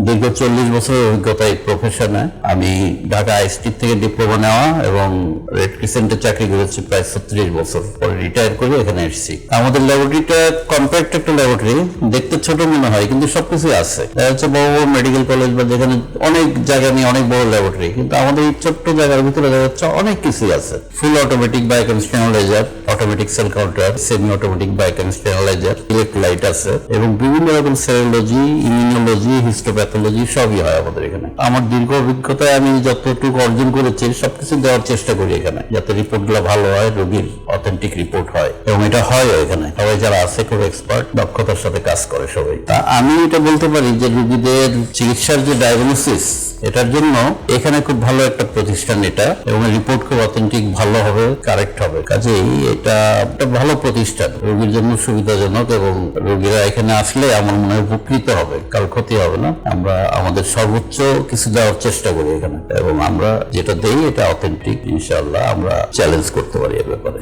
দীর্ঘ 40 বছরের অভিজ্ঞতা এই প্রফেশনে। আমি ঢাকা আইএসটি থেকে ডিপ্লোমা নেওয়া এবং রেড ক্রিসেন্টে চাকরি করেছি প্রায় 36 বছর, পরে রিটায়ার করে এখানে এসেছি। আমাদের ল্যাবরেটরিটা কম্প্যাক্ট একটা ল্যাবরেটরি, দেখতে ছোট মনে হয় কিন্তু সবকিছুই আছে। দেখা যাচ্ছে বড় বড় মেডিকেল কলেজ বা যেখানে অনেক জায়গা নিয়ে অনেক বড় ল্যাবরেটরি, কিন্তু আমাদের এই ছোট্ট জায়গার ভিতরে দেখা যাচ্ছে অনেক কিছুই আছে। Full automatic biochemistry analyser, automatic sell counter, semi automatic biochemistry analyser, electrolyte আছে এবং বিভিন্ন রকম সেরোলজি, ইমিউনোলজি, হিস্টোপ্যাথোলজি সবই হয় আমাদের এখানে। আমার দীর্ঘ অভিজ্ঞতায় আমি যতটুকু অর্জন করেছি সবকিছু দেওয়ার চেষ্টা করি এখানে, যাতে রিপোর্ট গুলো ভালো হয়, রোগীর অথেন্টিক রিপোর্ট হয়, এবং এটা হয় এখানে। সবাই যারা আছে খুব এক্সপার্ট, দক্ষতার সাথে কাজ করে সবাই। তা আমি এটা বলতে পারি যে রোগীদের চিকিৎসার যে ডায়াগনোসিস, এটার জন্য এখানে খুব ভালো একটা প্রতিষ্ঠান এটা, এবং রিপোর্ট খুব অথেন্টিক ভালো হবে, কারেক্ট হবে। কাজেই এটা একটা ভালো প্রতিষ্ঠান, রোগীর জন্য সুবিধাজনক, এবং রোগীরা এখানে আসলে আমার মনে হয় উপকৃত হবে, কাল ক্ষতি হবে না। আমরা আমাদের সর্বোচ্চ কিছু দেওয়ার চেষ্টা করি এখানে, এবং আমরা যেটা দেই এটা অথেন্টিক। ইনশাআল্লাহ আমরা চ্যালেঞ্জ করতে পারি এ ব্যাপারে।